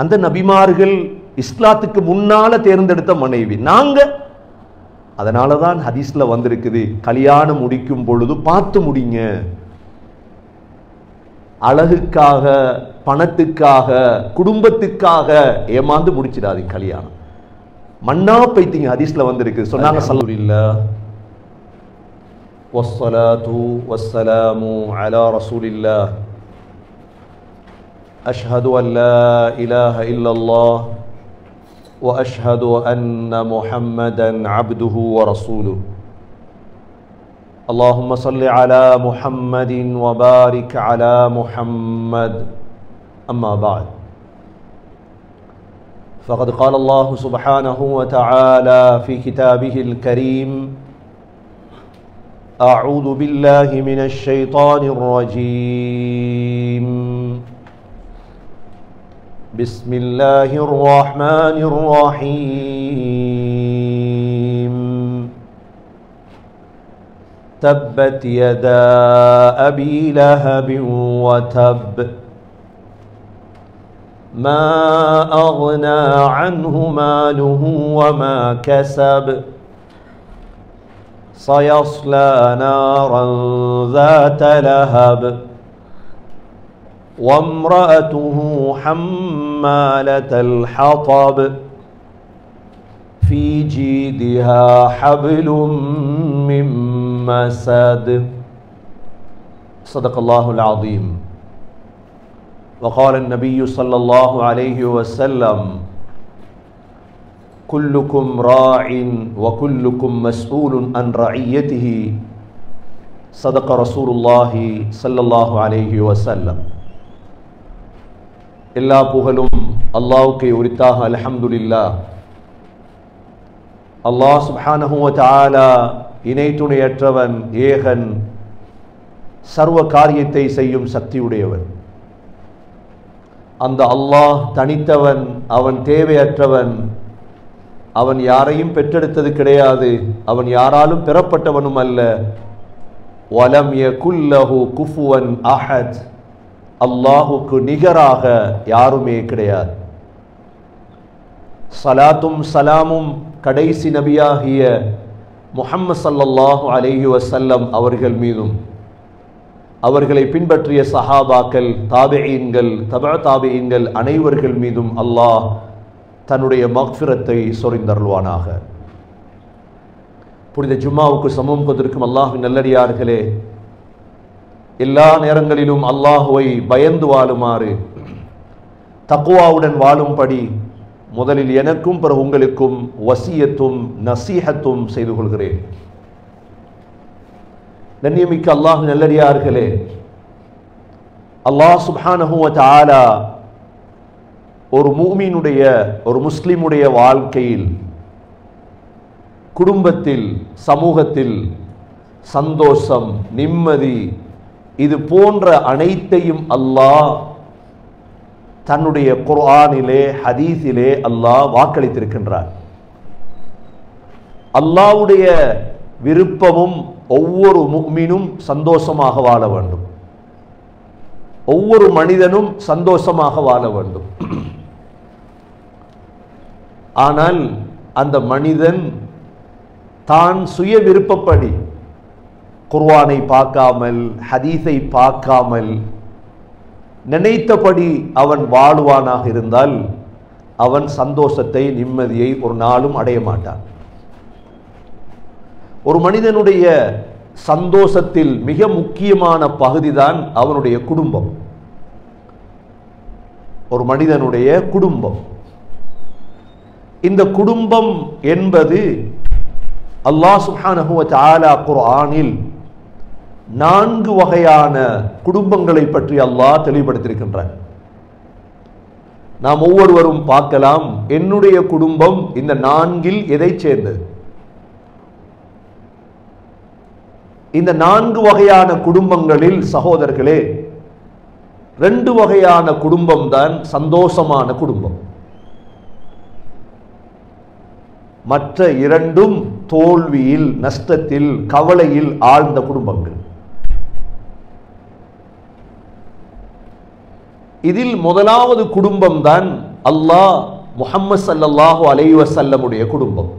அந்த நபிமார்கள் இஸ்லாத்துக்கு முன்னால தேர்ந்தெடுத்த மனைவி நாங்க. அதனாலதான் ஹதீஸ்ல வந்திருக்குது, கல்யாணம் முடிக்கும் பொழுது பார்த்து முடிங்க. அழகுக்காக, பணத்துக்காக, குடும்பத்துக்காக ஏமாந்து முடிச்சிடாதீங்க கல்யாணம். மண்ணா பைத்திங்க ஹதீஸ்ல வந்திருக்கு. சொன்னாங்க அல்ஹம்துலில்லாஹ் வஸ்ஸலாத்து வஸ்ஸலாமு அலா ரசூலில்லாஹ் அஷ்ஹது அன் லா இலாஹ இல்லல்லாஹ் வ அஷ்ஹது அன்ன முஹம்மதன் அப்துஹு வ ரசூலுஹு. اللهم صل على محمد وبارك على محمد. أما بعد، فقد قال الله سبحانه وتعالى في كتابه الكريم: أعوذ بالله من الشيطان الرجيم، بسم الله الرحمن الرحيم. تبت يدا أبي لهب وتب، ما أغنى عنه ماله وما كسب، سيصلى نارا ذات لهب، وامرأته حمالة الحطب، في جيدها حبل من مسد. صدق الله العظيم. وقال النبي صلى الله عليه وسلم: كلكم راع وكلكم مسؤول عن رعيته. صدق رسول الله صلى الله عليه وسلم. எல்லா புகழும் அல்லாஹ்வுக்கே உரித்தாக. அல்ஹம்துலில்லாஹ். அல்லாஹ் சுப்ஹானஹு வ தஆலா இணை துணையற்றவன், ஏகன், சர்வ காரியத்தை செய்யும் சக்தியுடையவன். அந்த அல்லாஹ் தனித்தவன், அவன் தேவையற்றவன், அவன் யாரையும் பெற்றெடுத்தது கிடையாது, அவன் யாராலும் பெறப்பட்டவனும் அல்ல. வலம் யகுல் லஹு குஃபுவன் அஹத், அல்லாஹுக்கு நிகராக யாருமே கிடையாது. சலாத்தும் சலாமும் கடைசி நபியாகிய முஹம்மது ஸல்லல்லாஹு அலைஹி வஸல்லம் அவர்கள் மீதும், அவர்களை பின்பற்றிய சஹாபாக்கள், தாபிஈன்கள், தபஅ தாபிஈன்கள் அனைவர்கள் மீதும் அல்லாஹ் தன்னுடைய மக்ஃபிரத்தை சொரிந்தருள்வானாக. புனித ஜும்மாவுக்கு சமூகம் கொண்டிருக்கும் அல்லாஹ்வின் நல்லடியார்களே, எல்லா நேரங்களிலும் அல்லாஹுவை பயந்து வாழுமாறு, தக்வாவுடன் வாழும்படி முதலில் எனக்கும் பிறகு உங்களுக்கும் வசியத்தும் நசீஹத்தும் செய்து கொள்கிறேன். கண்ணியமிக்க அல்லாஹ்வின் நல்லடியார்களே, அல்லாஹ் சுப்ஹானஹு வ தஆலா ஒரு முஃமினுடைய, ஒரு முஸ்லிமுடைய வாழ்க்கையில், குடும்பத்தில், சமூகத்தில் சந்தோஷம், நிம்மதி, இது போன்ற அனைத்தையும் அல்லாஹ் தன்னுடைய குர்ஆனிலே, ஹதீஸிலே அல்லாஹ் வாக்களித்திருக்கின்றார். அல்லாஹ்வுடைய விருப்பமும் ஒவ்வொரு முஃமினும் சந்தோஷமாக வாழ வேண்டும், ஒவ்வொரு மனிதனும் சந்தோஷமாக வாழ வேண்டும். ஆனால் அந்த மனிதன் தான் சுய விருப்பப்படி குர்ஆனை பார்க்காமல், ஹதீஸை பார்க்காமல் நினைத்தபடி அவன் வாழுவானாக இருந்தால் அவன் சந்தோஷத்தை, நிம்மதியை ஒரு நாளும் அடைய மாட்டான். ஒரு மனிதனுடைய சந்தோஷத்தில் மிக முக்கியமான பகுதிதான் அவனுடைய குடும்பம். ஒரு மனிதனுடைய குடும்பம். இந்த குடும்பம் என்பது அல்லாஹ் சுப்ஹானஹு வ தஆலா குர்ஆனில் 4 வகையான குடும்பங்களை பற்றி அல்லாஹ் தெளிவுபடுத்தியிருக்கின்றார். நாம் ஒவ்வொருவரும் பார்க்கலாம், என்னுடைய குடும்பம் இந்த 4இல் எதை சேர்ந்தது? இந்த 4 வகையான குடும்பங்களில் சகோதரர்களே, 2 வகையான குடும்பம் தான் சந்தோஷமான குடும்பம். மற்ற 2ம் தோல்வியில், நஷ்டத்தில், கவலையில் ஆழ்ந்த குடும்பங்கள். இதில் முதலாவது குடும்பம் தான் அல்லாஹ் முஹம்மது ஸல்லல்லாஹு அலைஹி வஸல்லமுடைய குடும்பம்.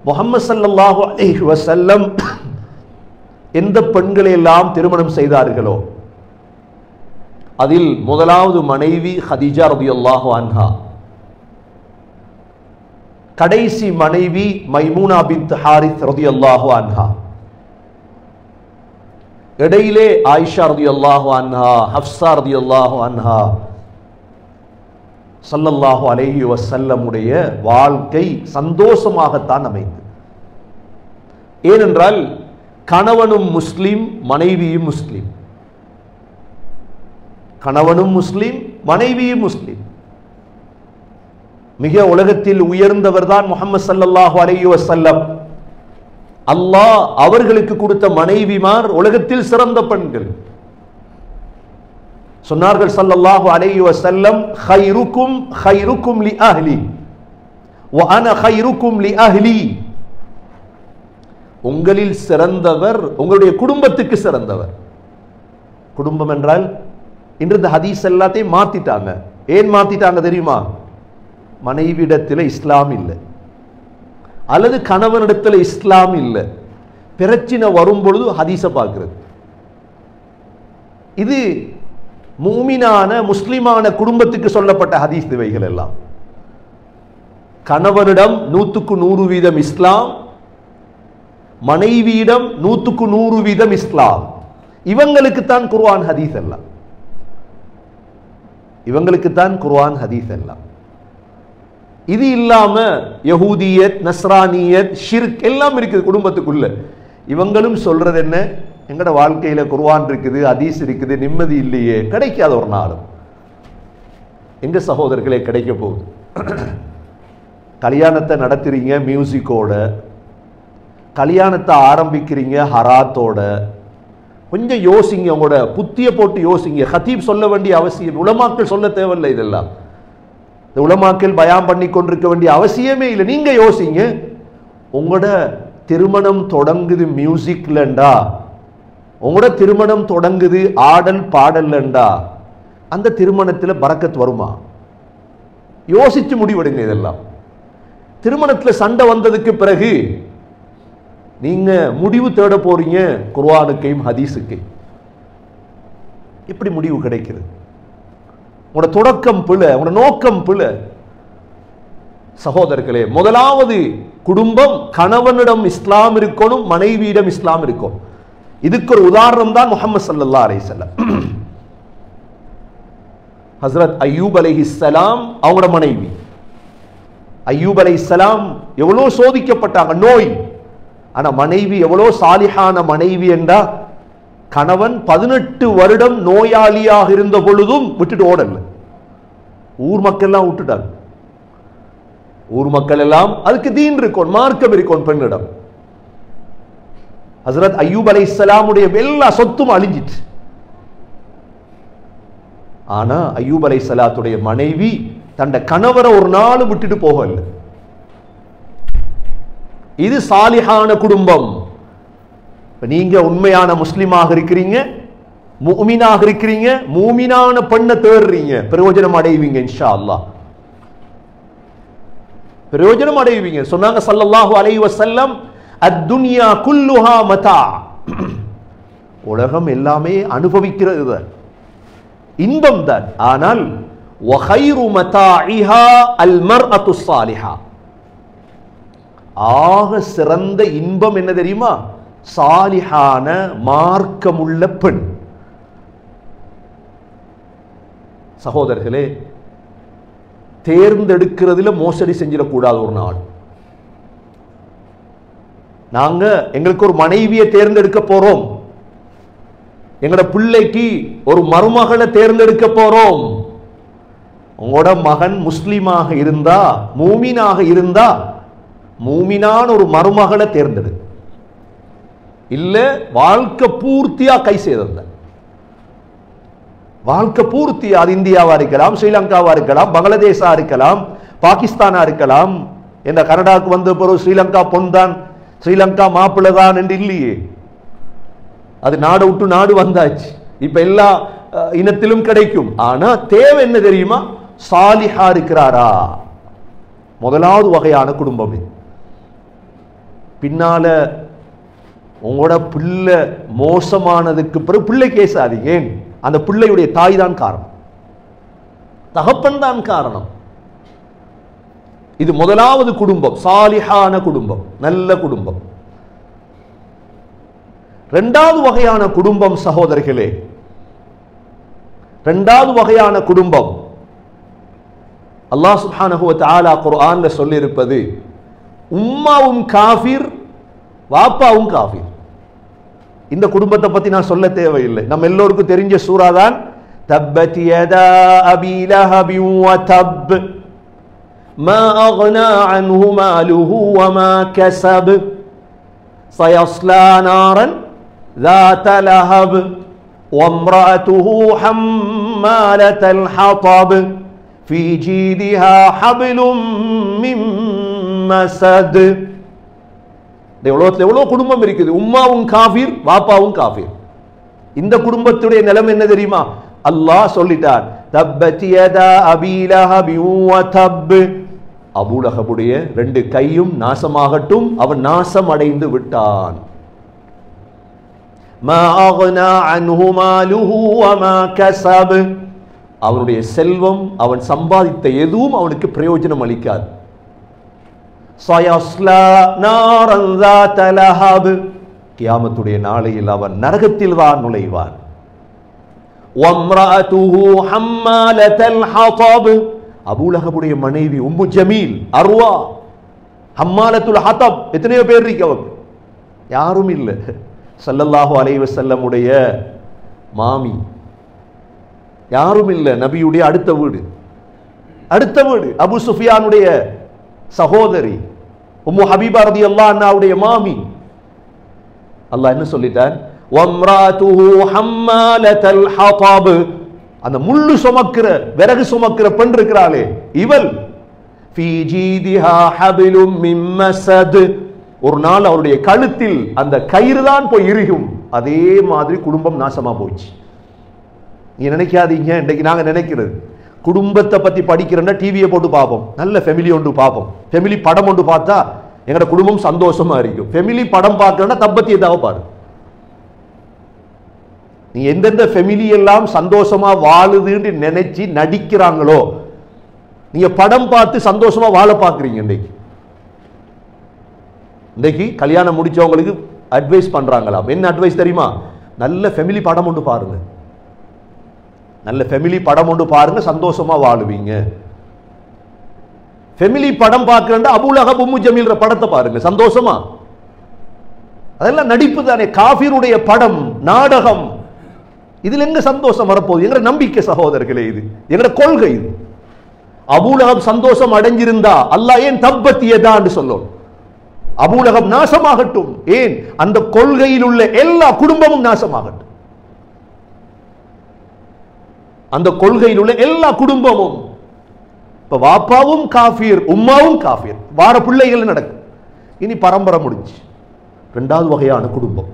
முஹம்மது ஸல்லல்லாஹு அலைஹி வஸல்லம் எந்த பெண்களை எல்லாம் திருமணம் செய்தார்களோ அதில் முதலாவது மனைவி ஹதீஜா ரலியல்லாஹு அன்ஹா, கடைசி மனைவி மைமூனா பின்த் ஹாரிஸ் ரலியல்லாஹு அன்ஹா, இடையிலே ஆயிஷா ரலியல்லாஹு அன்ஹா, ஹஃப்ஸா ரலியல்லாஹு அன்ஹா. ஸல்லல்லாஹு அலைஹி வஸல்லமுடைய வாழ்க்கை சந்தோஷமாகத்தான் அமைந்தது. ஏனென்றால் கணவனும் முஸ்லிம், மனைவியும் முஸ்லிம். கணவனும் முஸ்லிம், மனைவியும் முஸ்லிம். மிக உலகத்தில் உயர்ந்தவர் தான் முஹம்மது ஸல்லல்லாஹு அலைஹி வஸல்லம். அல்லாஹ் அவர்களுக்கு கொடுத்த மனைவிமார் உலகத்தில் சிறந்த பெண்கள். சொன்னார்கள் ஸல்லல்லாஹு அலைஹி வஸல்லம், ഖൈറുക്കും ഖൈറുക്കും லிஅஹ்லி வ அனா ഖൈറുக்கும் லிஅஹ்லி. உங்களில் சிறந்தவர் உங்களுடைய குடும்பத்துக்கு சிறந்தவர். குடும்பம் என்றால் இன்று இந்த ஹதீஸ் எல்லாத்தையும் மாத்திட்டாங்க. ஏன் மாத்திட்டாங்க தெரியுமா? மனைவிடத்தில் இஸ்லாம் இல்லை, அல்லது கணவனிடத்தில் இஸ்லாம் இல்லை, பிரச்சனை வரும் பொழுது ஹதீஸை பார்க்கிறது. இது மூமினான முஸ்லிமான குடும்பத்துக்கு சொல்லப்பட்ட ஹதீஸ். இவைகள் எல்லாம் கணவனிடம் 100% இஸ்லாம், மனைவியிடம் 100% இஸ்லாம். இவங்களுக்கு தான் குர்ஆன் ஹதீஸ் எல்லாம். இவங்களுக்கு தான் குர்ஆன் ஹதீஸ் எல்லாம். இது இல்லாம யஹூதியத், நஸ்ரானியத், ஷிர்க் எல்லாம் இருக்குது குடும்பத்துக்குள்ள. இவங்களும் சொல்றது என்ன? எங்கட வாழ்க்கையில குர்ஆன் இருக்குது, ஹதீஸ் இருக்குது, நிம்மதி இல்லையே. கிடைக்காத ஒரு நாளும் எங்க சகோதரர்களே கிடைக்க போகுது? கல்யாணத்தை நடத்துறீங்க மியூசிக்கோட, கல்யாணத்தை ஆரம்பிக்கிறீங்க ஹராத்தோட. கொஞ்சம் யோசிங்க, உங்களோட புத்திய போட்டு யோசிங்க. ஹதீப் சொல்ல வேண்டிய அவசியம், உலமாக்கள் சொல்ல தேவையில்லை. இதெல்லாம் இந்த உலமாக்கள் பயான் பண்ணி கொண்டிருக்க வேண்டிய அவசியமே இல்லை. நீங்க யோசிங்க, உங்களோட திருமணம் தொடங்குது மியூசிக்லண்டா, உங்களோட திருமணம் தொடங்குது ஆடல் பாடல்லண்டா, அந்த திருமணத்தில் பரக்கத் வருமா? யோசிச்சு முடிவெடுங்க. இதெல்லாம் திருமணத்தில் சண்டை வந்ததுக்கு பிறகு நீங்க முடிவு தேட போறீங்க குர்ஆனுக்கையும் ஹதீஸுக்கு. எப்படி முடிவு கிடைக்கிறது? உங்களோட தொடக்கம் பிழை, உங்களோட நோக்கம் பிழை. சகோதரர்களே, முதலாவது குடும்பம் கணவனிடம் இஸ்லாம் இருக்கணும், மனைவியிடம் இஸ்லாம் இருக்கும். இதுக்கு ஒரு உதாரணம் தான் முஹம்மது ஸல்லல்லாஹு அலைஹி வஸல்லம். ஹஸ்ரத் அய்யூப் அலைஹிஸ்ஸலாம் அவங்களோட மனைவி. அய்யூப் அலைஹிஸ்ஸலாம் எவ்வளோ சோதிக்கப்பட்டாங்க, நோய். ஆனா மனைவி எவ்வளோ சாலிஹான மனைவி என்றா, கணவன் 18 வருடம் நோயாளியாக இருந்த பொழுதும் விட்டுட்டு ஓடல. ஊர் மக்கள் எல்லாம் விட்டுட்டாங்க. ஊர் மக்கள் எல்லாம் அதுக்கு தீன் இருக்கும், மார்க்கம் இருக்கும் பெண்ணிடம். ஹஸ்ரத் அய்யூப் அலைஹிஸ்ஸலாமுடைய எல்லா சொத்தும் அழிஞ்சிட்டு. ஆனா அய்யூப் அலைஹிஸ்ஸலாத்துடைய மனைவி தன்ட கணவரை ஒரு நாள் விட்டுட்டு போகல. இது சாலிஹான குடும்பம். நீங்க உண்மையான முஸ்லிமாக இருக்கிறீங்க, முஃமினாக இருக்கிறீங்க, மூமினான பெண்ணை தேடுறீங்க, பிரயோஜனம் அடைவீங்க இன்ஷா அல்லாஹ். பிரயோஜனம் அடைவீங்க. சொன்னாங்க ஸல்லல்லாஹு அலைஹி வஸல்லம், அத்துன்யா குல்லுஹா மதா. உலகம் எல்லாமே அனுபவிக்கிறது, இன்பம் தான். ஆனால் வகைரு மதாஇஹா அல் மர்அத்து ஸாலிஹா. ஆக சிறந்த இன்பம் என்ன தெரியுமா? சாலிஹான மார்க்கமுள்ள பெண். சகோதரர்களே, தேர்ந்தெடுக்கிறதுல மோசடி செஞ்சிடக்கூடாது. ஒரு நாள் நாங்க எங்களுக்கு ஒரு மனைவியை தேர்ந்தெடுக்க போறோம், எங்களோட பிள்ளைக்கு ஒரு மருமகளை தேர்ந்தெடுக்க போறோம். உங்களோட மகன் முஸ்லிமாக இருந்தா, மூமினாக இருந்தா, மூமினான ஒரு மருமகளை தேர்ந்தெடு. இல்ல வாழ்க்கை பூர்த்தியா கை செய்த, வாழ்க்கை பூர்த்தியா, அது இந்தியாவா இருக்கலாம், ஸ்ரீலங்காவா இருக்கலாம், பங்களாதேஷா இருக்கலாம், பாகிஸ்தானா இருக்கலாம். என்ன கனடாவுக்கு வந்த பிறகு ஸ்ரீலங்கா பொன் தான், ஸ்ரீலங்கா மாப்பிள்ளை தான் என்று இல்லையே. அது நாடு விட்டு நாடு வந்தாச்சு. இப்ப எல்லா இனத்திலும் கிடைக்கும். ஆனா தேவை என்ன தெரியுமா? சாலிஹா இருக்கிறாரா? முதலாவது வகையான குடும்பம். பின்னால உங்களோட பிள்ளை மோசமானதுக்கு பிறகு பிள்ளை கேசாதீங்க. அந்த பிள்ளையுடைய தாய் தான் காரணம், தகப்பன் தான் காரணம். இது முதலாவது குடும்பம், சாலிஹான குடும்பம், நல்ல குடும்பம். இரண்டாவது வகையான குடும்பம் சகோதரர்களே, இரண்டாவது வகையான குடும்பம் அல்லாஹ் சுப்ஹானஹு வ தஆலா குர்ஆன்ல சொல்லி இருப்பது, உம்மாவும் காஃபிர் வாப்பாவும் காஃபிர். இந்த குடும்பத்தை பத்தி நான் சொல்ல தேவையில்லை, நம்ம எல்லோருக்கும் தெரிஞ்ச சூரா தான் தப்பத் யதா அபீ லஹப் வ தப் மா அக்னா அன்ஹு மாலுஹு வ மா கஸப் சயஸ்லா நாரன் ذات لهب وامرأته حمالة الحطب في جيدها حبل من مسد. எவ்வளவு குடும்பம் இருக்குது. உம்மாவும் காஃபிர் வாப்பாவும் காஃபிர். இந்த குடும்பத்துடைய நிலைமை என்ன தெரியுமா? அல்லாஹ் சொல்லிட்டார், தப்பத் யதா அபீ லஹப் வ தப். அபூ லஹபுடைய ரெண்டு கையும் நாசமாகட்டும், அவன் நாசம் அடைந்து விட்டான். மா அக்னா அன்ஹு மாலுஹு வ மா கஸப். அவனுடைய செல்வம், அவன் சம்பாதித்த எதுவும் அவனுக்கு பிரயோஜனம் அளிக்காது. சயஸ்லா நாரன் ذات لهب. கியாமத்துடைய நாளையில் அவன் நரகத்தில் தான் நுழைவான். வம்ரஅதுஹு ஹம்மாலத்தல் ஹதப். அபூ லஹபுடைய மனைவி உம்மு ஜமீல் அர்வா ஹம்மாலத்துல் ஹதப். எத்தனையோ பேர் இருக்கவங்க, யாரும் இல்லை. ஸல்லல்லாஹு அலைஹி வஸல்லம் உடைய மாமி, யாரும் இல்லை. நபியுடைய அடுத்த வீடு, அபூ சுஃபியானுடைய சகோதரி உம்மு ஹபீபா ரலியல்லாஹு அன்ஹாவுடைய மாமி. அல்லாஹ் என்ன சொல்லிட்டான்? வம்ராதுஹு ஹம்மாலத்தல் ஹதப். அந்த முள்ளு சுமக்கிற, விறகு சுமக்கிற பெண் இருக்கிறாளே இவள், ஃபீ ஜீதிஹா ஹபிலும் மின் மஸத். ஒரு நாள் அவருடைய கழுத்தில் அந்த கயிறு தான் போய் இறுகும். அதே மாதிரி குடும்பம் நாசமா போச்சு. நீங்க நினைக்காதீங்க, இன்றைக்கு நாங்க நினைக்கிறது குடும்பத்தை பத்தி படிக்கிறோம்னா டிவியை போட்டு பார்ப்போம், நல்ல ஃபெமிலி ஒன்று பார்ப்போம், ஃபெமிலி படம் ஒன்று பார்த்தா எங்களோட குடும்பம் சந்தோஷமா இருக்கும். ஃபெமிலி படம் பார்க்கறோம்னா தப்பத்திய பாரு. நீ எந்தெந்த ஃபெமிலி எல்லாம் சந்தோஷமா வாழுதுன்னு நினைச்சு நடிக்கிறாங்களோ, நீங்க படம் பார்த்து சந்தோஷமா வாழ பார்க்குறீங்க. இன்றைக்கு கல்யாணம் முடிச்சவங்களுக்கு அட்வைஸ் பண்றாங்களாம். என்ன அட்வைஸ் தெரியுமா? நல்ல ஃபெமிலி படம் ஒன்று பாருங்க, நல்ல ஃபெமிலி படம் ஒன்று பாருங்க, சந்தோஷமா வாழுவீங்க. ஃபெமிலி படம் பார்க்கிறேன், அபூ லஹப் உம்மு ஜமீல் படத்தை பாருங்க, சந்தோஷமா. அதெல்லாம் நடிப்பு தானே, காஃபிருடைய படம், நாடகம். இதுல எங்க சந்தோஷம் வரப்போகுது? எங்க நம்பிக்கை சகோதரர்களே, இது எங்க கொள்கை. இது அபூ லஹப் சந்தோஷம் அடைஞ்சிருந்தா அல்லாஹ் ஏன் தப்பத் யதா என்று சொல்லும்? அபூ லஹப் நாசமாகட்டும். ஏன்? அந்த கொள்கையில் உள்ள எல்லா குடும்பமும் நாசமாகட்டும். அந்த கொள்கையில் உள்ள எல்லா குடும்பமும். இப்ப வாப்பாவும் காஃபிர், உம்மாவும் காஃபிர், வார பிள்ளைகள் நடக்கும். இனி பரம்பரை முடிஞ்சு. இரண்டாவது வகையான குடும்பம்.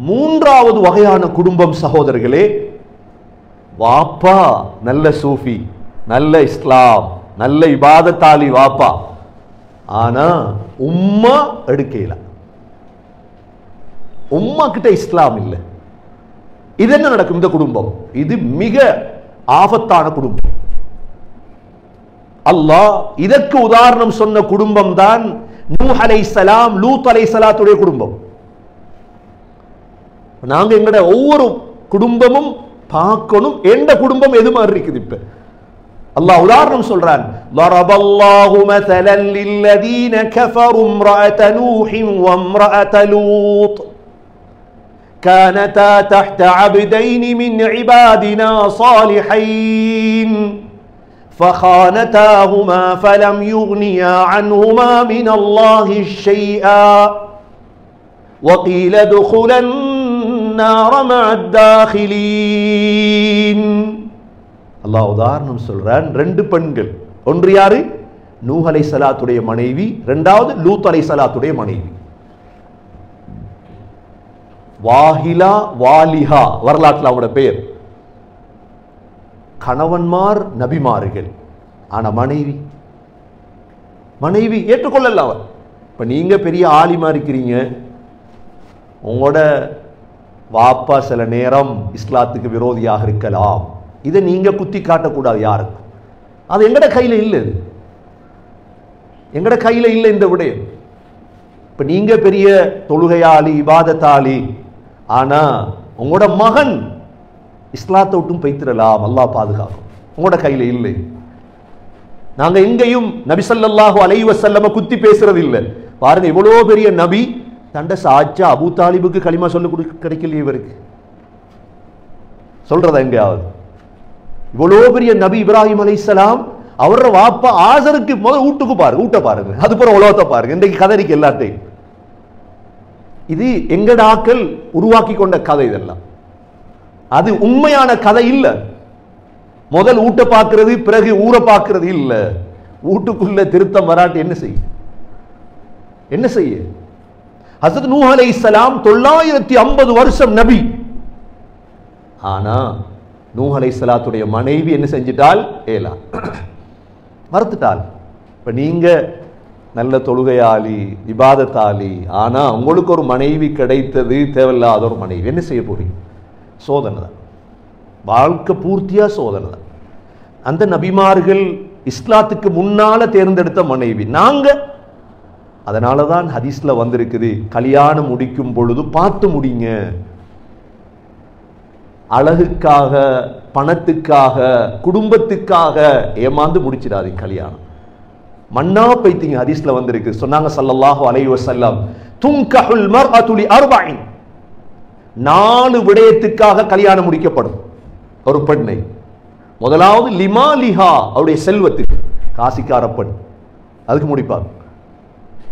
மூன்றாவது வகையான குடும்பம் சகோதரர்களே, வாப்பா நல்ல சூஃபி, நல்ல இஸ்லாம், நல்ல இபாதத்தாலி வாப்பா, ஆனா உம்மா எடுக்கல, உம்மா கிட்ட இஸ்லாம் இல்லை. இது என்ன நடக்கும்? இந்த குடும்பம் இது மிக ஆபத்தான குடும்பம். அல்லாஹ் இதற்கு உதாரணம் சொன்ன குடும்பம் தான் நூஹ் அலைஹிஸ்ஸலாம், லூத் அலைஹிஸ்ஸலாத்துடைய குடும்பம். நாங்க எங்கட ஒவ்வொரு குடும்பமும் பார்க்கணும், எந்த குடும்பம் எது மாதிரி இருக்குது. இப்ப அல்லாஹ் உதாரணம் சொல்றான், ضربallahu مثلا للذين كفروا امرأة نوح وامرأة لوط كانتا تحت عبدين من عبادنا صالحين فخانتاهما فلم يغنيا عنهما من الله شيئا وقيل ادخلا النار مع الداخلين. அல்லாஹ் உதாரணம் சொல்றான், ரெண்டு பெண்கள். ஒன்று யாரு? நூஹ் அலைஹிஸ்ஸலாத்துடைய மனைவி, இரண்டாவது லூத் அலைஹிஸ்ஸலாத்துடைய மனைவி. வாஹிலா வாலிஹா வரலாற்றில் அவங்களோட பெயர். கணவன்மார் நபிமார்கள், ஆனா மனைவி ஏற்றுக்கொள்ளல அவர். இப்ப நீங்க பெரிய ஆலிமா இருக்கிறீங்க, உங்களோட வாப்பா சில நேரம் இஸ்லாத்துக்கு விரோதியாக இருக்கலாம், இதை நீங்க குத்தி காட்டக்கூடாது யாருக்கும். அது எங்கட கையில இல்லை, எங்கட கையில இல்லை இந்த விடயம். இப்ப நீங்க பெரிய தொழுகையாளி இபாதத்தாளி, ஆனா உங்களோட மகன் இஸ்லாத்தை விட்டும் பைத்திரலாம், அல்லாஹ் பாதுகாக்கும். உங்களோட கையில இல்லை. நாங்க எங்கேயும் நபி ஸல்லல்லாஹு அலைஹி வஸல்லம் குத்தி பேசுறது இல்லை. பாருங்க, இவ்வளவு பெரிய நபி தண்ட சாச்சா அபூ தாலிபுக்கு களிமா சொல்ல கிடைக்கலையே இவருக்கு, சொல்றதா எங்கேயாவது? இவ்வளவு பெரிய நபி இப்ராஹிம் அலைஹிஸ்ஸலாம் அவரோட வாப்பா ஆசருக்கு முதல் வீட்டுக்கு பாருங்க, வீட்டை பாருங்க, அதுக்கப்புறம் உலகத்தை பாருங்க. இன்றைக்கு கதைக்கு எல்லாத்தையும் இது எங்கட ஆக்கள் உருவாக்கி கொண்ட கதை, இதெல்லாம் அது உண்மையான கதை இல்ல. முதல் வீட்டை பார்க்கிறது, பிறகு ஊரை பார்க்கிறது இல்ல. வீட்டுக்குள்ள திருத்தம் வராட்டி என்ன செய்ய? ஹஸரத் நூஹ் அலைஹிஸ்ஸலாம் 950 வருஷம் நபி. ஆனா நூஹ் அலைஹிஸ்ஸலாத்துடைய மனைவி என்ன செஞ்சிட்டால்? ஏலா மறுத்துட்டால். இப்ப நீங்க நல்ல தொழுகையாளி இபாதத்தாளி, ஆனா உங்களுக்கு ஒரு மனைவி கிடைத்தது தேவையில்லாத ஒரு மனைவி, என்ன செய்ய போறீங்க? சோதனை தான், வாழ்க்கை பூர்த்தியா சோதனை தான். அந்த நபிமார்கள் இஸ்லாத்துக்கு முன்னால தேர்ந்தெடுத்த மனைவி நாங்க. அதனாலதான் ஹதீஸ்ல வந்திருக்குது, கல்யாணம் முடிக்கும் பொழுது பார்த்து முடிங்க. அழகுக்காக, பணத்துக்காக, குடும்பத்துக்காக ஏமாந்து முடிச்சிடாதீங்க கல்யாணம். மண்ணா பைத்தீங்க. ஹதீஸ்ல வந்திருக்கு, சொன்னாங்க ஸல்லல்லாஹு அலைஹி வஸல்லம், துன்கஹுல் மர்அத்து லி அர்பஇன், 4 விடயத்துக்காக கல்யாணம் முடிக்கப்படும் ஒரு பெண்ணை. முதலாவது லிமாலிஹா, அவருடைய செல்வத்துக்கு, காசிக்கார பெண், அதுக்கு முடிப்பார்.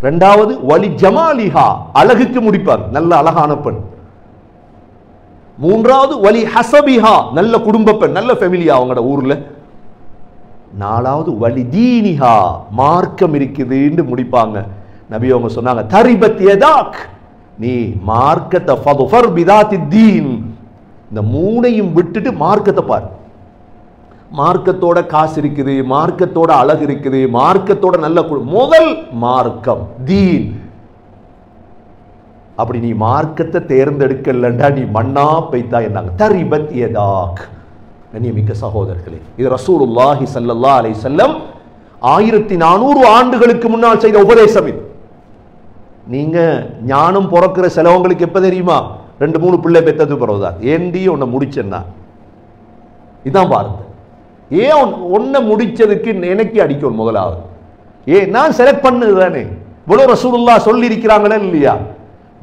இரண்டாவது வலி ஜமாலிஹா, அழகுக்கு முடிப்பார், நல்ல அழகான பெண். மூன்றாவது வலி ஹசபிஹா, நல்ல குடும்ப பெண், நல்ல ஃபேமிலியா அவங்களோட ஊர்ல. நாலாவது வலி தீனிஹா, மார்க்கம் இருக்குதுன்னு முடிப்பாங்க. நபி அவங்க சொன்னாங்க, தரிபத் யதாக், நீ மார்க்கத்தை ஃபதுஃபர் பிதாத்தி தீன், இந்த மூணையும் விட்டுட்டு மார்க்கத்தை பார். மார்க்கத்தோட காசு இருக்குது, மார்க்கத்தோட அழகு இருக்குது, மார்க்கத்தோட நல்ல முதல் மார்க்கம் தீன். அப்படி நீ மார்க்கத்தை தேர்ந்தெடுக்கலண்டா நீ மண்ணா பைத்தா என்னாங்க. தரிபத் யதாக். கண்ணியமிக்க சகோதரர்களே, இது ரசூலுல்லாஹி ஸல்லல்லாஹு அலைஹி வஸல்லம் 1400 ஆண்டுகளுக்கு முன்னால் செய்த உபதேசம் இது. நீங்க ஞானம் பிறக்கிற செலவங்களுக்கு எப்ப தெரியுமா? 2-3 பிள்ளை பெத்தது பிறகுதான். ஏண்டி உன்னை முடிச்சேன்னா இதான் பாருங்க. ஏன் ஒன்ன முடிச்சதுக்கு எனக்கு அடிக்கும் முதலாவது? நான் செலக்ட் பண்ணது தானே. இவ்வளவு ரசூலுல்லாஹ் சொல்லி இருக்கிறாங்களே இல்லையா?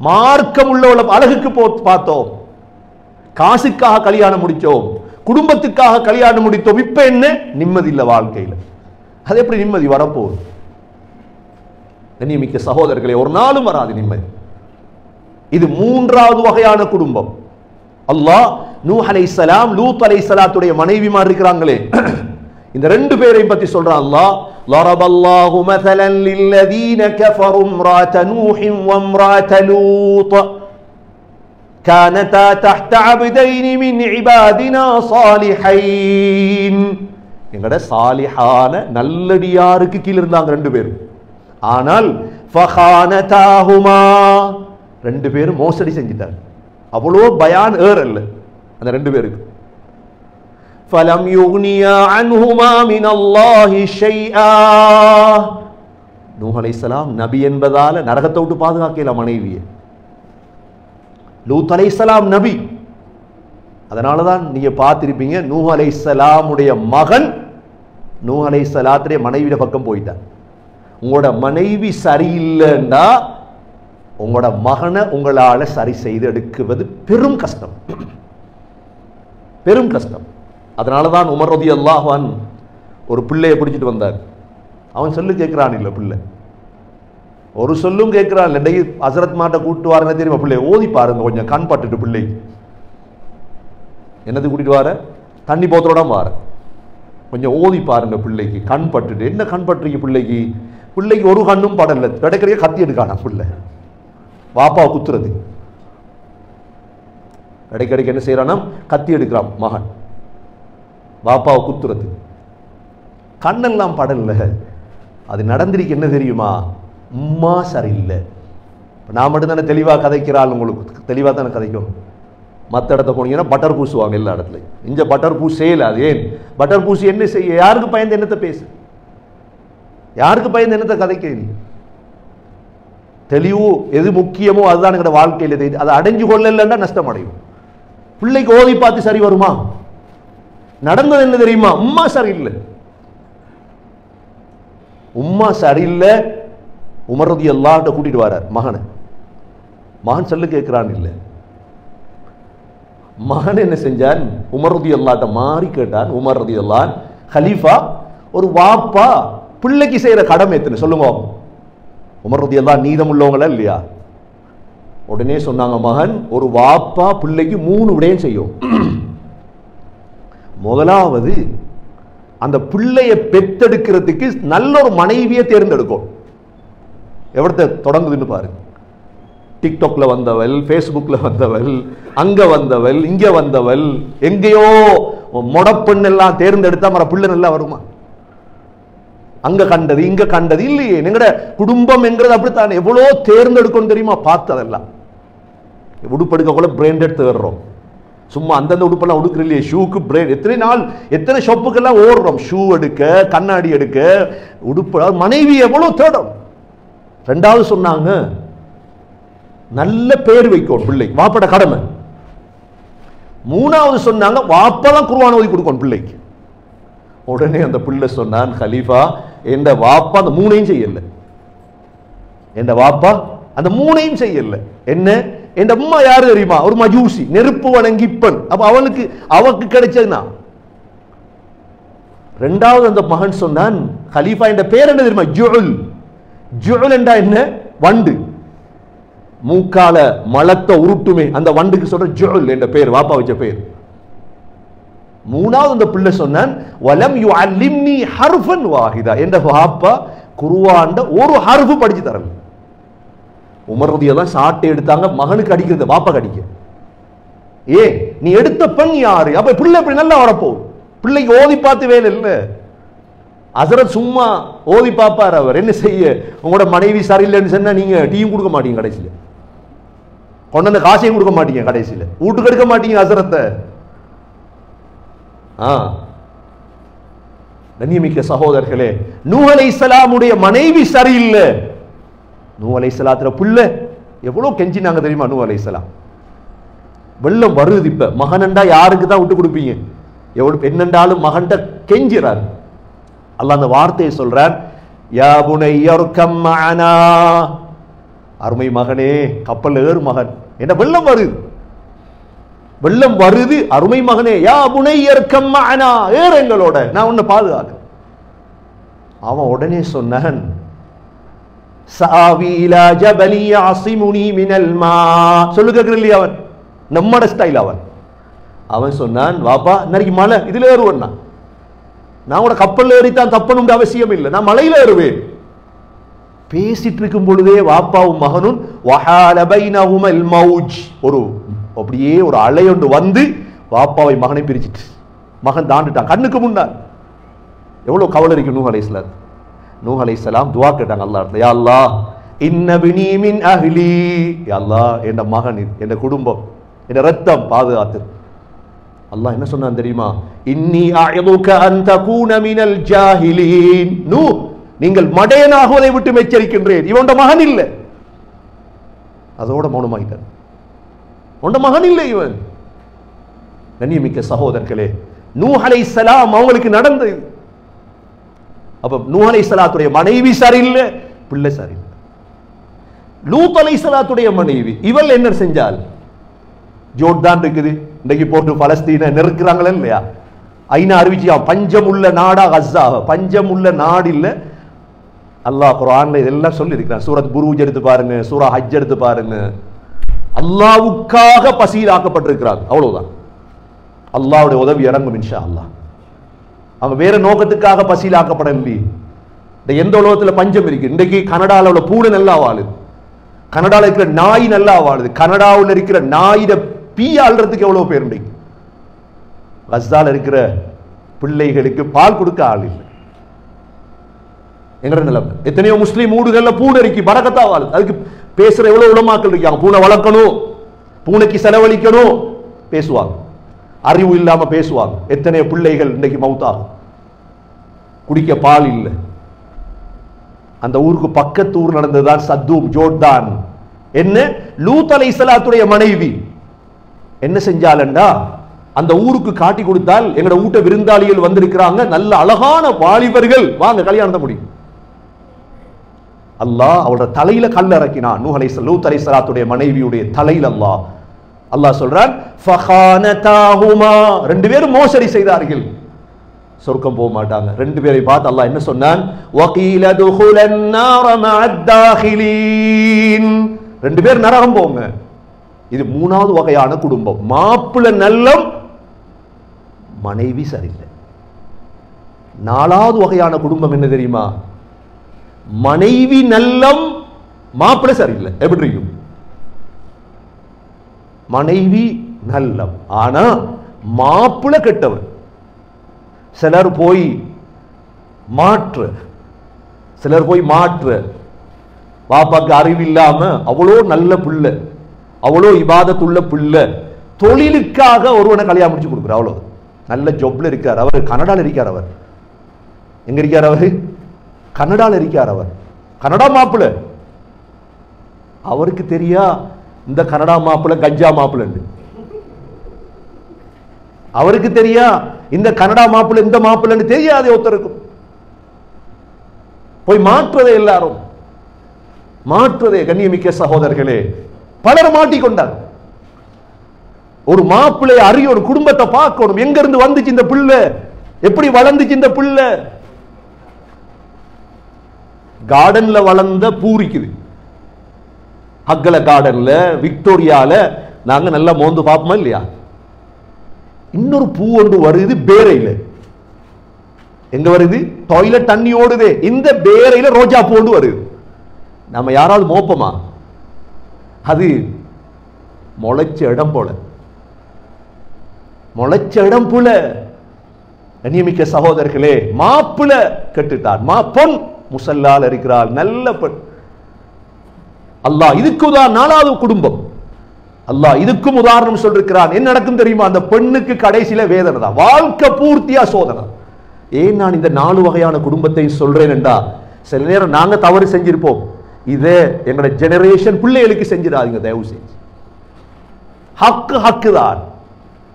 மார்க்கம் உள்ள அழகுக்கு பார்த்தோம், காசுக்காக கல்யாணம் முடிச்சோம், குடும்பத்துக்காக கல்யாணம் முடித்தோம். இப்ப என்ன? நிம்மதி இல்லை வாழ்க்கையில. அது எப்படி நிம்மதி வரப்போகுது? கண்ணியமிக்க சகோதரர்களே, ஒரு நாளும் வராது நிம்மதி. இது 3வது வகையான குடும்பம். அல்லாஹ் நூஹ் அலைஹிஸ்ஸலாம், லூத் அலைஹிஸ்ஸலாத்துடைய மனைவிமார் இருக்கிறாங்களே, இந்த 2 பேரையும் பத்தி சொல்றான் அல்லாஹ். லரபல்லாஹு மஸலன் லில்லதீன கஃபரு இம்ராஅத நூஹ் வ இம்ராஅத லூத் كانتا تحت عبدين من عبادنا صالحين. எங்கட சாலிஹான நல்லடியாருக்கு கீழ இருந்தாங்க 2 பேர். ஆனால் ஃபகானதாஹுமா, 2 பேரும் மோசடி செஞ்சிட்டாங்க. அவ்வளோ பயான் ஏறல்ல அந்த 2 பேருக்கு. فلم يغنيا عنهما من الله شيئا. நூஹ் அலைஹிஸ்ஸலாம் நபி என்பதால நரகத்தை விட்டு பாதுகாக்கல மனைவியை. லூத் அலைஹிஸ்ஸலாம் நபி. அதனாலதான் நீங்க பார்த்திருப்பீங்க, நூஹ் அலைஹிஸ்ஸலாமுடைய மகன் நூஹ் அலைஹிஸ்ஸலாத்துடைய மனைவியோட பக்கம் போயிட்டார். உங்களோட மனைவி சரியில்லைன்னா உங்களோட மகனை உங்களால சரி செய்து எடுக்குவது பெரும் கஷ்டம், பெரும் கஷ்டம். அதனாலதான் உமர் ரலியல்லாஹு அன்ஹு ஒரு பிள்ளையை பிடிச்சிட்டு வந்தார். அவன் சொல்லு கேட்கிறான் இல்ல, பிள்ளை ஒரு சொல்லும் கேட்கிறான் இல்லை. ஹஸரத் மாட்ட கூட்டு வாருங்க தெரியுமா? பிள்ளை ஓதி பாருங்க கொஞ்சம், கண் பட்டுட்டு பிள்ளை என்னது கூட்டிட்டு வார? தண்ணி போத்தலோட வார, கொஞ்சம் ஓதி பாருங்க பிள்ளைக்கு கண் பட்டுட்டு. என்ன கண் பட்டுறீங்க பிள்ளைக்கு? பிள்ளைக்கு ஒரு கண்ணும் படல, கிடைக்கிற கத்தி எடுக்கானா பிள்ளை, வாப்பா குத்துறது. இடைக்கிடைக்கு என்ன செய்யறானா, கத்தி எடுக்கிறான் மகன் பாப்பாவை குத்துறது. கண்ணெல்லாம் படல. அது நடந்திருக்கு என்ன தெரியுமா, உம்மா சரியில்லை. நான் மட்டும் தானே தெளிவாக கதைக்கிறாள், உங்களுக்கு தெளிவாக தானே கதைக்கணும். மற்ற இடத்த போனீங்கன்னா பட்டர் பூசுவாங்க எல்லா இடத்துலையும். இங்கே பட்டர் பூஸ் செய்யல. அது ஏன் பட்டர் பூசி என்ன செய்ய, யாருக்கு பயந்து என்னத்தை பேசு, யாருக்கு பயந்து என்னத்தை கதைக்க. நீ தெளிவு எது முக்கியமோ அதுதான் எங்களோட வாழ்க்கையில் தெரியுது. அதை அடைஞ்சு கொள்ளலன்னா நஷ்டம் அடையும். பிள்ளைக்கு ஓதி பார்த்து சரி வருமா? நடந்தது என்ன தெரியுமா, உம்மா சரியில்லை. உம்மா சரியில்லை. உமர் ரலியல்லாஹு அன்ஹு கூட்டிட்டு வரார் மகனை. மகன் சொல்லு கேட்கிறான் இல்லை. மகன் என்ன செஞ்சான், உமர் ரலியல்லாஹு அன்ஹு மாறி கேட்டான். உமர் ரலியல்லாஹு அன்ஹு, கலீஃபா, ஒரு வாப்பா பிள்ளைக்கு செய்யற கடமை எத்தனை சொல்லுங்க. உமர் ரலியல்லாஹு அன்ஹு நீதம் உள்ளவங்களா இல்லையா? உடனே சொன்னாங்க, மகன், ஒரு வாப்பா பிள்ளைக்கு 3 விடயம் செய்யும். முதலாவது, அந்த பிள்ளைய பெத்தெடுக்கிறதுக்கு நல்ல ஒரு மனைவியை தேர்ந்தெடுக்கும். எவ்வளவு தொடங்குதுன்னு பாரு. டிக்டாக்ல வந்தவள், ஃபேஸ்புக்ல வந்தவள், அங்க வந்தவள், இங்க வந்தவள், எங்கேயோ மொடப்பெண் எல்லாம் தேர்ந்தெடுத்தா மர பிள்ளை நல்லா வருமா? அங்க கண்டது இங்க கண்டது இல்லையே. எங்கட குடும்பம் என்கிறது அப்படித்தான். எவ்வளோ தேர்ந்தெடுக்கணும் தெரியுமா? பார்த்ததெல்லாம் உடுப்படுக்க கூட பிராண்டட் தேடுறோம். சும்மா அந்தந்த உடுப்பெல்லாம் உடுக்கிற இல்லையே. ஷூக்கு பிராண்ட், எத்தனை நாள் எத்தனை ஷாப்புக்கெல்லாம் ஓடுறோம். ஷூ எடுக்க, கண்ணாடி எடுக்க, உடுப்பு. மனைவி எவ்வளோ தேடும். ரெண்டாவது சொன்னாங்க, நல்ல பேர் வைக்கணும் பிள்ளை, வாப்பட கடமை. மூணாவது சொன்னாங்க, வாப்பதான் குர்ஆன் ஓதி கொடுக்கணும் பிள்ளைக்கு. உடனே அந்த பிள்ளை சொன்னான், கலீஃபா, எந்த வாப்பா அந்த 3ஐயும் செய்யல. எந்த வாப்பா அந்த 3ஐயும் செய்யல. என்ன, என் அம்மா யாரு தெரியுமா? ஒரு மஜூசி, நெருப்பு வணங்கி பெண். அப்ப அவனுக்கு கிடைச்சதுனா. ரெண்டாவது அந்த மகன் சொன்னான், கலீஃபா, என்ற பேர் என்ன தெரியுமா? ஜுல். ஜுல் என்றா என்ன? வண்டு. மூக்கால மலத்தை உருட்டுமே அந்த வண்டுக்கு சொல்ற ஜுல் என்ற பேர், வாப்பா வச்ச பேர். மூணாவது அந்த பிள்ளை சொன்னான், வலம் யுஅல்லிம்னி ஹர்ஃபன் வாஹிதா, என்ற வாப்பா குர்ஆன்ல ஒரு ஹர்ஃப் படிச்சு தரல. உமர் ரலியல்லாஹு சாட்டை எடுத்தாங்க, மகனுக்கு அடிக்கிறது, வாப்பா அடிக்க. ஏ, நீ எடுத்த பெண் யாரு? அப்ப பிள்ளை இப்படி நல்லா வரப்போகுது. பிள்ளைக்கு ஓதி பார்த்து வேலை இல்லை. ஹஸரத் சும்மா ஓதி பார்ப்பார். அவர் என்ன செய்ய, உங்களோட மனைவி சரியில்லைன்னு சொன்னா நீங்க டீயும் கொடுக்க மாட்டீங்க, கடைசியில கொண்டு வந்த காசையும் கொடுக்க மாட்டீங்க, கடைசியில வீட்டுக்கு எடுக்க மாட்டீங்க ஹஸரத்தை. கண்ணியமிக்க சகோதரர்களே, நூஹ் அலைஹிஸ்ஸலாமுடைய மனைவி சரியில்லை. நூஹ் அலைஹிஸ்ஸலாத்துல புள்ள எவ்வளவு கெஞ்சினாங்க தெரியுமா? நூஹ் அலைஹிஸ்ஸலாம், வெள்ளம் வருது, இப்ப மகனண்டா யாருக்கு தான் விட்டு கொடுப்பீங்க? எவ்வளவு பெண்ணண்டாலும் மகன்ட கெஞ்சிறார். அல்லாஹ் அந்த வார்த்தையை சொல்றார், யா புனையர்கம் மஅனா, அருமை மகனே கப்பல் ஏறு மகன். என்ன வெள்ளம் வருது, வெள்ளம் வருது, அருமை மகனே, யா புனையர்கம் மஅனா, ஏறு எங்களோட, நான் உன்னை பாதுகாக்க. அவன் உடனே சொன்னான், சாவி இலா ஜபலி யாஸிமுனி மினல் மா. சொல்லுங்க இல்லையா? அவன் நம்மட ஸ்டைல். அவன் சொன்னான், வாப்பா இன்னைக்கு மலை, இதுல ஏறுவன்னா, நான் கூட கப்பல் ஏறித்தான் தப்பணும் அவசியம் இல்லை, நான் மலையில ஏறுவேன். பேசிட்டு இருக்கும் பொழுதே வாப்பாவும் மகனும் வஹால பைனஹுமல் மௌஜ், ஒரு அப்படியே ஒரு அலை ஒன்று வந்து வாப்பாவை மகனை பிரிச்சிட்டு மகன் தாண்டிட்டான் கண்ணுக்கு முன்னாள். எவ்வளவு கவலை இருக்கு நூஹ் அலைஹிஸ்ஸலாம். நூஹ் அலைஹிஸ்ஸலாம் துஆ கேட்டாங்க அல்லாஹ்ட்ட, யா அல்லாஹ் இன்ன பினி மின் அஹ்லி, யா அல்லாஹ் என் மகன், என் குடும்பம், என் ரத்தம் பாதுகாத்து. அல்லாஹ் என்ன சொன்னான் தெரியுமா? இன்னி அஇதுக அன் தகூன மினல் ஜாஹிலீன். நூஹ், நீங்கள் மடையனாகுவதை விட்டு எச்சரிக்கின்றேன். இவன் மகன் இல்லை. அதோட மௌனமாயிட்டான். உண்ட மகன் இல்லை இவன். கண்ணியமிக்க சகோதரர்களே, நூஹ் அலைஹிஸ்ஸலாம் அவங்களுக்கு நடந்தது. அப்ப நூஹ் அலைஹிஸ்ஸலாத்துடைய மனைவி சரியில்லை, பிள்ளை சரியில்லை. லூத் அலைஹிஸ்ஸலாத்துடைய மனைவி, இவள் என்ன செஞ்சால்? ஜோர்தான் இருக்குது, இன்றைக்கு போட்டு பலஸ்தீனை நெருக்கிறாங்களே இல்லையா? ஐநா அறிவிச்சியா பஞ்சம் உள்ள நாடா கஸ்ஸா, பஞ்சம் உள்ள நாடு இல்ல. அல்லாஹ் குர்ஆன்ல இதெல்லாம் சொல்லி இருக்கிறான். சூரத் புரூஜ் எடுத்து பாருங்க, சூரா ஹஜ் எடுத்து பாருங்க. அல்லாஹ்வுக்காக பசீலாக்கப்பட்டிருக்கிறாங்க, அவ்வளவுதான். அல்லாஹ்வுடைய உதவி இறங்கும் இன்ஷா அல்லாஹ். அவங்க வேற நோக்கத்துக்காக பசீலாக்கப்படவில்லை. இந்த எந்த உலகத்துல பஞ்சம் இருக்கு? இன்றைக்கு கனடாவில் உள்ள பூனை நல்லா வாழுது, கனடாவில் இருக்கிற நாய் நல்லா வாழுது, கனடாவில் இருக்கிற நாயிட பீ ஆள்றதுக்கு எவ்வளவு பேர் உண்டு? கஸ்ஸால இருக்கிற பிள்ளைகளுக்கு பால் கொடுக்க ஆள் இல்லை. எங்கட நிலைமை எத்தனையோ முஸ்லீம் ஊடுகள்ல பூனை இருக்கு, பரக்கத்தா வாழுது. அதுக்கு பேசுற எவ்வளவு உலமாக்கள் இருக்காங்க. பூனை வளர்க்கணும், பூனைக்கு செலவழிக்கணும் பேசுவாங்க, அறிவு இல்லாம பேசுவாங்க. எத்தனையோ பிள்ளைகள் இன்னைக்கு மௌத்தாகும், குடிக்க பால் இல்லை. அந்த ஊருக்கு பக்கத்து ஊர் நடந்ததுதான் சத்தூம் ஜோர்தான். என்ன லூத் அலைஹிஸ்ஸலாத்துடைய மனைவி என்ன செஞ்சாலண்டா, அந்த ஊருக்கு காட்டி கொடுத்தால் எங்கட ஊட்ட விருந்தாளிகள் வந்திருக்கிறாங்க, நல்ல அழகான வாலிபர்கள், வாங்க கல்யாணம் முடியும். அல்லாஹ் அவரோட தலையில கல் இறக்கினான். லூத் அலைஹிஸ்ஸலாத்துடைய மனைவியுடைய தலையில அல்லாஹ் சொல்றான், ஃபகானதாஹுமா, ரெண்டு பேரும் மோசடி செய்தார்கள், சொர்க்கம் போக மாட்டாங்க. ரெண்டு பேரை பார்த்து அல்லாஹ் என்ன சொன்னான், வகீல துகுலன் நார மஅத்தாஹிலீன், ரெண்டு பேர் நரகம் போங்க. இது மூணாவது வகையான குடும்பம். மாப்பிள்ளை நல்லம், மனைவி சரியில்லை. நாலாவது வகையான குடும்பம் என்ன தெரியுமா? மனைவி நல்லம், மாப்பிள்ளை சரியில்லை. எப்படி இருக்கும்? மனைவி நல்லம், ஆனா மாப்பிள்ளை கெட்டவர். சிலர் போய் மாற்று, பாப்பாக்கு அறிவில்லாம அவ்வளோ நல்ல பிள்ளை, அவ்வளோ இபாதத்துள்ள பிள்ளை, தொழிலுக்காக ஒருவனை கல்யாணம் முடிச்சு கொடுக்குற, அவ்வளோ நல்ல ஜொப்ல இருக்கார். அவர் கனடால இருக்கார். அவர் எங்க இருக்கார்? அவர் கனடால இருக்கார். அவர் கனடா மாப்பிள்ளை. அவருக்கு தெரியா இந்த கனடா மாப்பிள்ளை கஞ்சா மாப்பிள்ளை, அவருக்கு தெரியா இந்த கனடா மாப்பிள்ளை இந்த மாப்பிள்ளைன்னு தெரியாது. ஒருத்தருக்கும் போய் மாற்றுவதே, எல்லாரும் மாற்றுவதே. கண்ணியமிக்க சகோதரர்களே, பலர் மாட்டிக்கொண்டார். ஒரு மாப்பிள்ளை அறிய, ஒரு குடும்பத்தை பார்க்கணும். எங்க இருந்து வந்துச்சு இந்த பிள்ளை, எப்படி வளர்ந்துச்சு இந்த பிள்ளை? கார்டன்ல வளர்ந்த பூ இருக்குது, அக்கல கார்டன்ல விக்டோரியால நாங்க நல்லா மோந்து பார்ப்போமா இல்லையா? இன்னொரு பூ ஒன்று வருது பேரையில. எங்க வருது? டாய்லெட் தண்ணி ஓடுதே, இந்த பேரையில ரோஜா பூ ஒன்று வருது. நம்ம யாராவது மோப்பமா? அது முளைச்ச இடம் போல, முளைச்ச இடம் போல. கண்ணியமிக்க சகோதரர்களே, மாப்பிள்ளை கெட்டுட்டார், பொன் முசல்லால் இருக்கிறார், நல்ல பெண். அல்லாஹ் இதுக்கு நாலாவது குடும்பம், அல்லாஹ் இதுக்கும் உதாரணம் சொல்லிருக்கிறான். என்ன நடக்கும் தெரியுமா? அந்த பெண்ணுக்கு கடைசியில வேதனை தான், வாழ்க்கை பூர்த்தியா சோதனை. ஏன் நான் இந்த 4 வகையான குடும்பத்தை சொல்றேன் என்றா, சில நேரம் நாங்க தவறு செஞ்சிருப்போம். இதே எங்களோட ஜெனரேஷன் பிள்ளைகளுக்கு செஞ்சிடாதீங்க தயவு செஞ்சு. ஹக்கு தான்,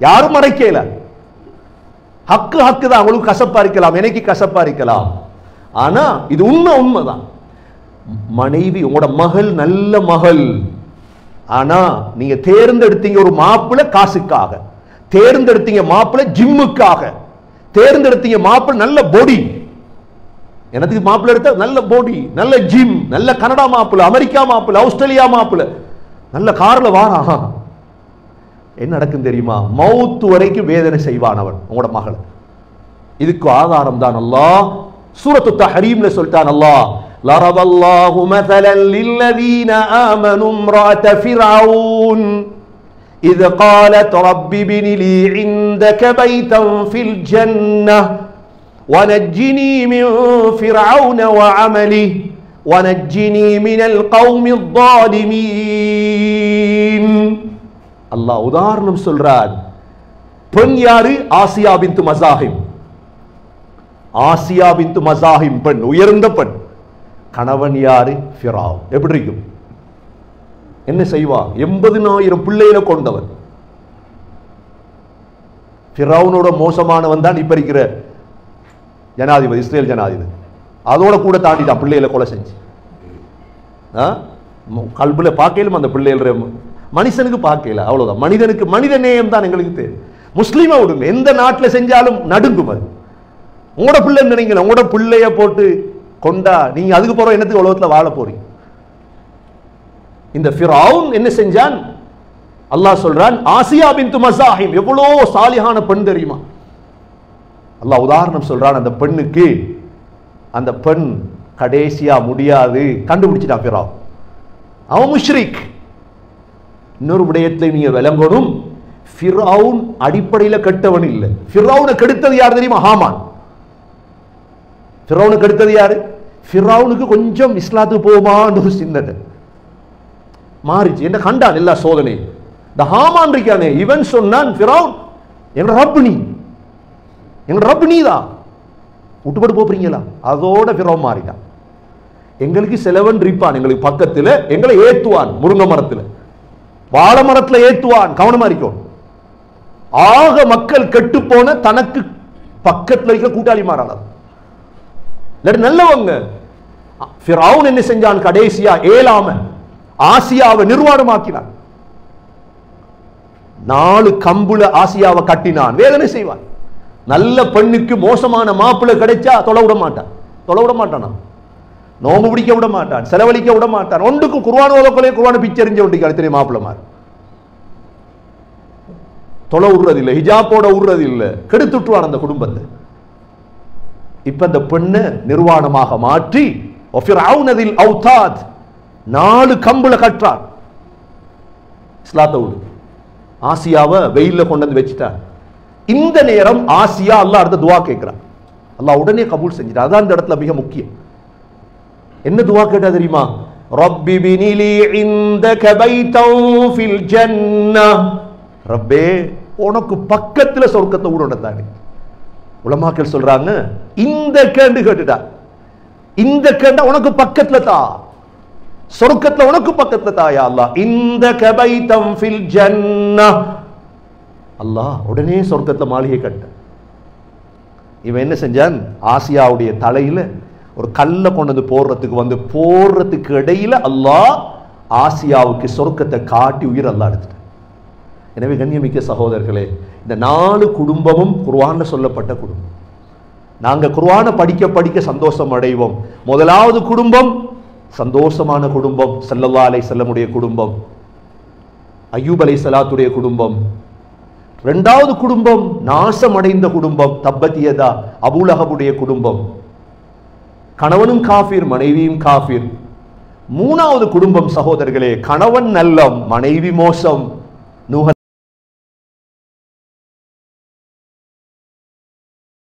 யாரும் மறைக்கல. ஹக்கு தான். உங்களுக்கு கசப்பா இருக்கலாம், எனக்கு கசப்பா இருக்கலாம், ஆனா இது உண்மைதான். மனைவி உங்களோட மகள் நல்ல மகள், ஆனா நீங்க தேர்ந்தெடுத்தீங்க ஒரு மாப்பிள்ளை காசுக்காக, தேர்ந்தெடுத்தீங்க மாப்பிள்ளை ஜிம்முக்காக, தேர்ந்தெடுத்தீங்க மாப்பிள்ளை நல்ல பொடி. எனக்கு மாப்பிள்ளை எடுத்த நல்ல பொடி, நல்ல ஜிம், நல்ல கனடா மாப்பிள்ளை, அமெரிக்கா மாப்பிள்ளை, ஆஸ்திரேலியா மாப்பிள்ளை, நல்ல கார்ல வாரா. என்ன நடக்கும் தெரியுமா? மௌத்து வரைக்கும் வேதனை செய்வான் அவன் உங்களோட மகள். இதுக்கு ஆதாரம் தான் அல்லாஹ் சூரத்து தஹரீம்ல சொல்லிட்டான். அல்லாஹ் லரபல்லாஹு மஸலன் லில்லதீன ஆமனு இம்ராஅத ஃபிர்அவுன் إذ قالت رب ابن لي عندك بيتا في الجنة ونجني من فرعون وعمله ونجني من القوم الظالمين. அல்லாஹ் உதாரணம் சொல்றார். பெண் யாரு? ஆசியா பின்த் மஸாஹிம். ஆசியா பின்த் மஸாஹிம் பெண், உயர்ந்த பெண். கணவன் யாரு? ஃபிரௌன். எப்படி இருக்கும்? என்ன செய்வா? 80,000 பிள்ளைகளை கொண்டவன். ஃபிரௌனோட மோசமானவன் தான் இப்ப இருக்கிற ஜனாதிபதி, இஸ்ரேல் ஜனாதிபதி. அதோட கூட தாண்டிட்டான் பிள்ளைகளை கொலை செஞ்சு. கல்புல பார்க்கலும் அந்த பிள்ளைகள மனுஷனுக்கு பார்க்கல, அவ்வளவுதான். மனிதனுக்கு மனித நேயம் தான் எங்களுக்கு தேவை. முஸ்லீமா விடுங்க, எந்த நாட்டில் செஞ்சாலும் நடுங்கும் அது. உங்களோட பிள்ளை நினைங்களேன், உங்களோட பிள்ளைய போட்டு கொண்டா நீங்க அதுக்கு போற என்னத்துக்கு உலகத்தில் வாழ போறீங்க? இந்த ஃபிரௌன் என்ன செஞ்சான்? அல்லாஹ் சொல்றான், ஆசியா பின்த் மஸாஹிம் எவ்வளோ சாலிஹான பெண் தெரியுமா? அல்லாஹ் உதாரணம் சொல்றான். அந்த பெண்ணுக்கு, அந்த பெண் கடைசியா முடியாது கண்டுபிடிச்சிட்டான் ஃபிரௌன். அவன் முஷ்ரிக். இன்னொரு விடயத்தை நீங்க விளங்கணும். ஃபிரௌன் அடிப்படையில் கெட்டவன் இல்லை. ஃபிரௌனை கெடுத்தது யார் தெரியுமா? ஹாமான். ஃபிரௌனை கெடுத்தது யாரு? ஃபிரௌனுக்கு கொஞ்சம் இஸ்லாத்துக்கு போமான்னு ஒரு சின்னது மாறிச்சு. என்ன கண்டான் எல்லா சோதனை. இந்த ஹாமான் இருக்கானே, இவன் சொன்னான் ஃபிரௌன் எங்க ரப்பு நீ, எங்க ரப்பு நீ தான், விட்டுப்பட்டு போறீங்களா? அதோட ஃபிரௌன் மாறிட்டான். எங்களுக்கு செலவன் இருப்பான் எங்களுக்கு பக்கத்தில், எங்களை ஏத்துவான் முருங்கை மரத்தில், வாழை மரத்தில் ஏத்துவான். கவனமா இருக்கும். ஆக மக்கள் கெட்டு போன தனக்கு பக்கத்தில் இருக்க கூட்டாளி மாறாளர் நல்லவங்க. ஃபிரௌன் என்ன செஞ்சான்? கடைசியா ஏலாம ஆசியாவை நிர்வாணமாக்கினான். 4 கம்புல ஆசியாவை கட்டினான். வேதனை செய்வான். நல்ல பெண்ணுக்கு மோசமான மாப்பிள்ளை கிடைச்சா தொலை விட மாட்டான். தொலை விட மாட்டான். நோம்பு பிடிக்க விட மாட்டான். செலவழிக்க விட மாட்டான். ஒன்றுக்கு குர்ஆன் ஓதக்கொலை குர்ஆன் பிச்சரிஞ்ச ஒன்றைக்கு தெரியும் மாப்பிள்ளை மாறு. தொலை விடுறது இல்லை, ஹிஜாப்போட விடுறது இல்லை, கெடுத்துட்டுவான் அந்த குடும்பத்தை. இப்ப இந்த பெண்ணை நிர்வாணமாக மாற்றி 4 கம்புல கற்றான். இஸ்லாத்தை விடு. ஆசியாவை வெயில்ல கொண்டு வந்து வச்சுட்டான். இந்த நேரம் ஆசியா அல்லாஹ் அடுத்த துவா கேட்கிறான். அல்லாஹ் உடனே கபூல் செஞ்சிட்டான். அதான் இந்த இடத்துல மிக முக்கியம். என்ன துவா கேட்டா தெரியுமா? ரப்பி பினிலி இந்தக பைத்தன் ஃபில் ஜன்னah. ரப்பே உனக்கு பக்கத்துல சொர்க்கத்தை ஊடத்தானே. உலமாக்கள் சொல்றாங்க இந்த கேண்டு கேட்டுட்டா, இந்த கேண்டா உனக்கு பக்கத்துல தா, சொர்க்கத்துல உனக்கு பக்கத்துல தா யா அல்லாஹ். இந்தக பைத்தன் ஃபில் ஜன்னah. அல்லாஹ் உடனே சொர்க்கத்துல மாளிகை கட்ட. இவன் என்ன செஞ்சான்? ஆசியாவுடைய தலையில ஒரு கல்ல கொண்டு வந்து போடுறதுக்கு இடையில அல்லாஹ் ஆசியாவுக்கு சொர்க்கத்தை காட்டி உயிர் அல்லாஹ் எடுத்துட்டான். எனவே கண்ணியமிக்க சகோதரர்களே, இந்த 4 குடும்பமும் குர்ஆன்ல சொல்லப்பட்ட குடும்பம். நாங்க குர்ஆனை படிக்க படிக்க சந்தோஷம் அடைவோம். முதலாவது குடும்பம் சந்தோஷமான குடும்பம், ஸல்லல்லாஹு அலைஹி வஸல்லமுடைய குடும்பம், அய்யூப் அலைஹிஸ்ஸலாத்துடைய குடும்பம். இரண்டாவது குடும்பம் நாசம் அடைந்த குடும்பம், தப்பத் யதா அபூ லஹபுடைய குடும்பம். கணவனும் காஃபிர், மனைவியும் காஃபிர். மூணாவது குடும்பம் சகோதரர்களே, கணவன் நல்லம், மனைவி மோசம். நூஹ்